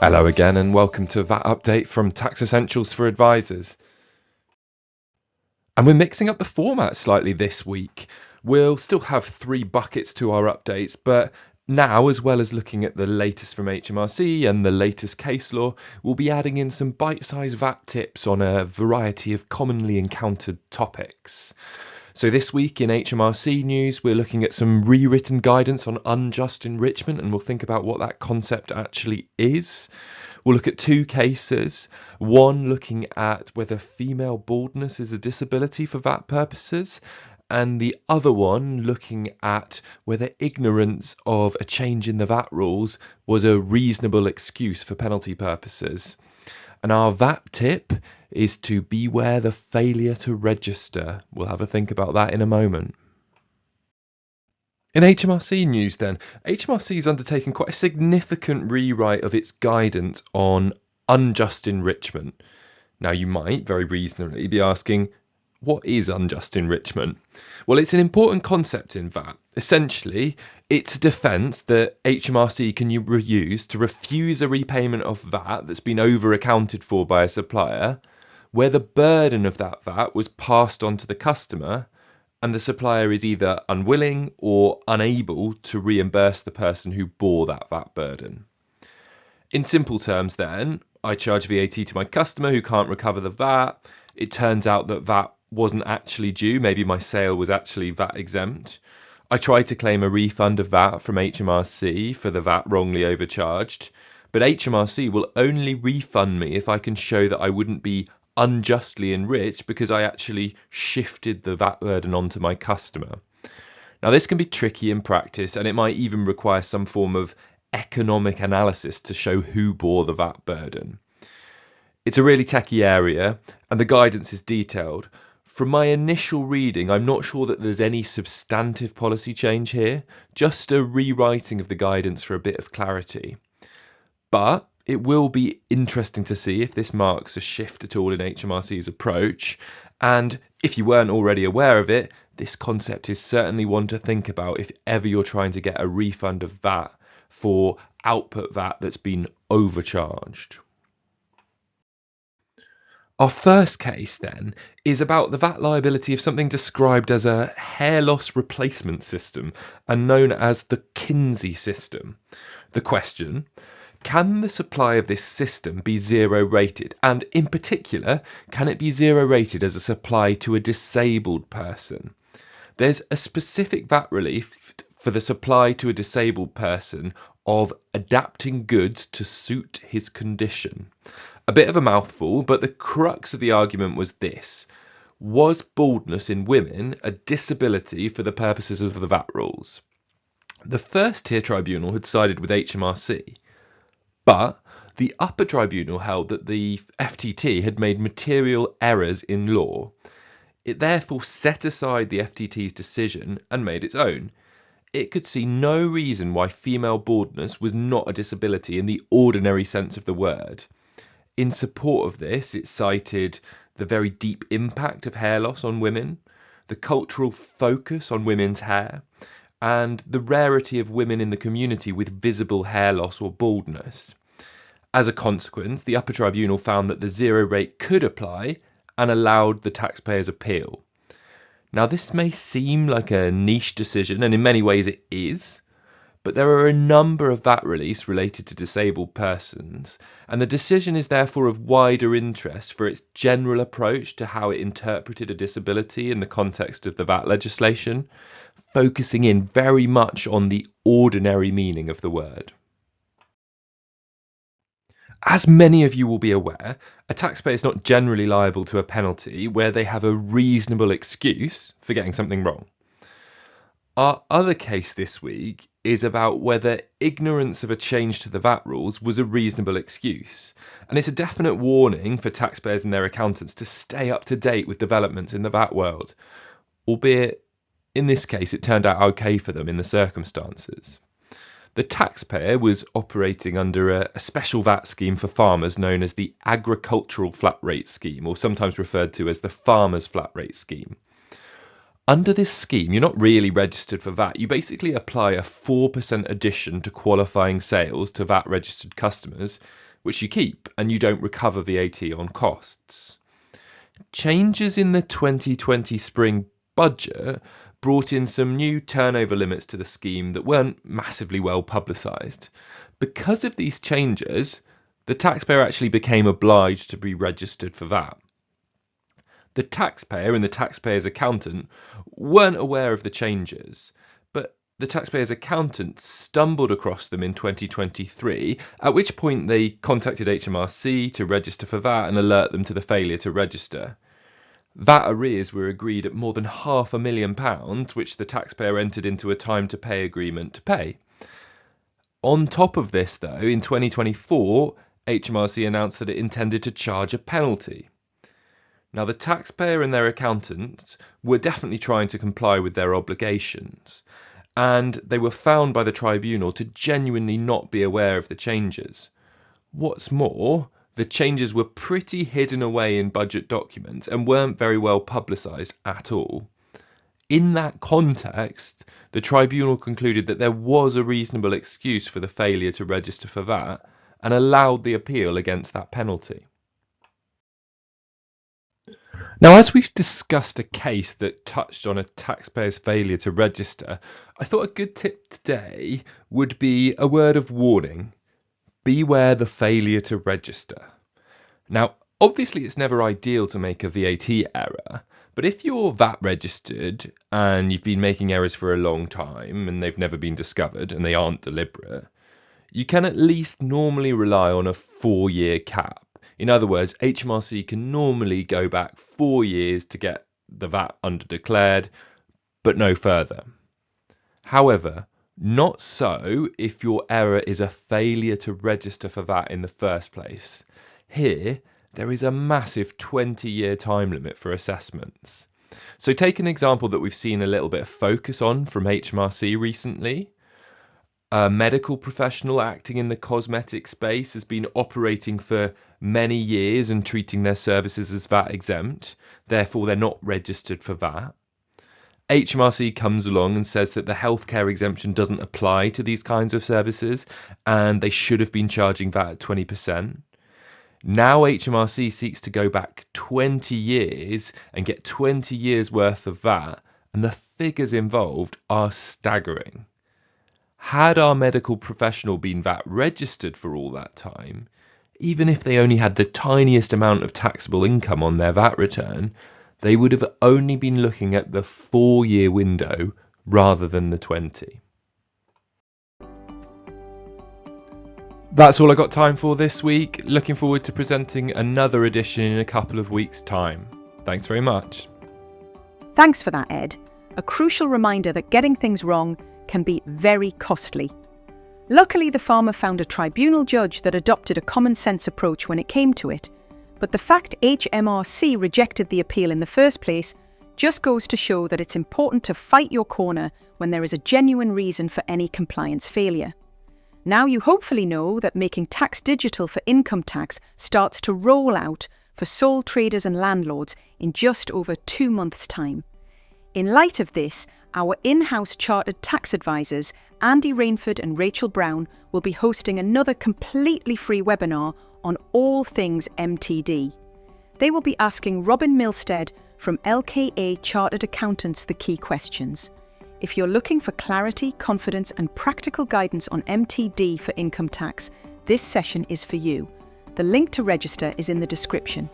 Hello again and welcome to VAT Update from Tax Essentials for Advisors. And we're mixing up the format slightly this week. We'll still have three buckets to our updates, but now, as well as looking at the latest from HMRC and the latest case law, we'll be adding in some bite-sized VAT tips on a variety of commonly encountered topics. So this week in HMRC news, we're looking at some rewritten guidance on unjust enrichment, and we'll think about what that concept actually is. We'll look at two cases, one looking at whether female baldness is a disability for VAT purposes, and the other one looking at whether ignorance of a change in the VAT rules was a reasonable excuse for penalty purposes. And our VAT tip is to beware the failure to register. We'll have a think about that in a moment. In HMRC news then, HMRC is undertaking quite a significant rewrite of its guidance on unjust enrichment. Now you might very reasonably be asking, what is unjust enrichment? Well, it's an important concept in VAT. Essentially, it's a defence that HMRC can use to refuse a repayment of VAT that's been over accounted for by a supplier, where the burden of that VAT was passed on to the customer and the supplier is either unwilling or unable to reimburse the person who bore that VAT burden. In simple terms then, I charge VAT to my customer who can't recover the VAT. It turns out that VAT wasn't actually due. Maybe my sale was actually VAT exempt. I try to claim a refund of VAT from HMRC for the VAT wrongly overcharged, but HMRC will only refund me if I can show that I wouldn't be unjustly enriched because I actually shifted the VAT burden onto my customer. Now, this can be tricky in practice, and it might even require some form of economic analysis to show who bore the VAT burden. It's a really techie area, and the guidance is detailed. From my initial reading, I'm not sure that there's any substantive policy change here, just a rewriting of the guidance for a bit of clarity. But it will be interesting to see if this marks a shift at all in HMRC's approach. And if you weren't already aware of it, this concept is certainly one to think about if ever you're trying to get a refund of VAT for output VAT that's been overcharged. Our first case then is about the VAT liability of something described as a hair loss replacement system and known as the Kinsey system. The question: can the supply of this system be zero rated? And in particular, can it be zero rated as a supply to a disabled person? There's a specific VAT relief for the supply to a disabled person of adapting goods to suit his condition. A bit of a mouthful, but the crux of the argument was this: was baldness in women a disability for the purposes of the VAT rules? The first tier tribunal had sided with HMRC, but the upper tribunal held that the FTT had made material errors in law. It therefore set aside the FTT's decision and made its own. It could see no reason why female baldness was not a disability in the ordinary sense of the word. In support of this, it cited the very deep impact of hair loss on women, the cultural focus on women's hair, and the rarity of women in the community with visible hair loss or baldness. As a consequence, the upper tribunal found that the zero rate could apply and allowed the taxpayer's appeal. Now, this may seem like a niche decision, and in many ways it is, but there are a number of VAT reliefs related to disabled persons, and the decision is therefore of wider interest for its general approach to how it interpreted a disability in the context of the VAT legislation, focusing in very much on the ordinary meaning of the word. As many of you will be aware, a taxpayer is not generally liable to a penalty where they have a reasonable excuse for getting something wrong. Our other case this week is about whether ignorance of a change to the VAT rules was a reasonable excuse. And it's a definite warning for taxpayers and their accountants to stay up to date with developments in the VAT world, albeit in this case it turned out okay for them in the circumstances. The taxpayer was operating under a special VAT scheme for farmers known as the Agricultural Flat Rate Scheme, or sometimes referred to as the Farmers Flat Rate Scheme. Under this scheme, you're not really registered for VAT. You basically apply a 4% addition to qualifying sales to VAT registered customers, which you keep, and you don't recover VAT on costs. Changes in the 2020 spring budget brought in some new turnover limits to the scheme that weren't massively well publicised. Because of these changes, the taxpayer actually became obliged to be registered for VAT. The taxpayer and the taxpayer's accountant weren't aware of the changes, but the taxpayer's accountant stumbled across them in 2023, at which point they contacted HMRC to register for VAT and alert them to the failure to register. VAT arrears were agreed at more than £500,000, which the taxpayer entered into a time to pay agreement to pay. On top of this, though, in 2024, HMRC announced that it intended to charge a penalty. Now, the taxpayer and their accountant were definitely trying to comply with their obligations, and they were found by the tribunal to genuinely not be aware of the changes. What's more, the changes were pretty hidden away in budget documents and weren't very well publicised at all. In that context, the tribunal concluded that there was a reasonable excuse for the failure to register for VAT and allowed the appeal against that penalty. Now, as we've discussed a case that touched on a taxpayer's failure to register, I thought a good tip today would be a word of warning. Beware the failure to register. Now, obviously it's never ideal to make a VAT error, but if you're VAT registered and you've been making errors for a long time and they've never been discovered and they aren't deliberate, you can at least normally rely on a 4-year cap. In other words, HMRC can normally go back 4 years to get the VAT underdeclared, but no further. However, not so if your error is a failure to register for VAT in the first place. Here, there is a massive 20-year time limit for assessments. So take an example that we've seen a little bit of focus on from HMRC recently. A medical professional acting in the cosmetic space has been operating for many years and treating their services as VAT exempt, therefore they're not registered for VAT. HMRC comes along and says that the healthcare exemption doesn't apply to these kinds of services and they should have been charging VAT at 20%. Now HMRC seeks to go back 20 years and get 20 years worth of VAT, and the figures involved are staggering. Had our medical professional been VAT registered for all that time, even if they only had the tiniest amount of taxable income on their VAT return, they would have only been looking at the 4-year window rather than the 20. That's all I got time for this week. Looking forward to presenting another edition in a couple of weeks' time. Thanks very much. Thanks for that, Ed. A crucial reminder that getting things wrong can be very costly. Luckily, the farmer found a tribunal judge that adopted a common-sense approach when it came to it. But the fact HMRC rejected the appeal in the first place just goes to show that it's important to fight your corner when there is a genuine reason for any compliance failure. Now you hopefully know that making tax digital for income tax starts to roll out for sole traders and landlords in just over 2 months' time. In light of this, our in-house chartered tax advisors, Andy Rainford and Rachel Brown, will be hosting another completely free webinar on all things MTD. They will be asking Robin Milstead from LKA Chartered Accountants the key questions. If you're looking for clarity, confidence and practical guidance on MTD for income tax, this session is for you. The link to register is in the description.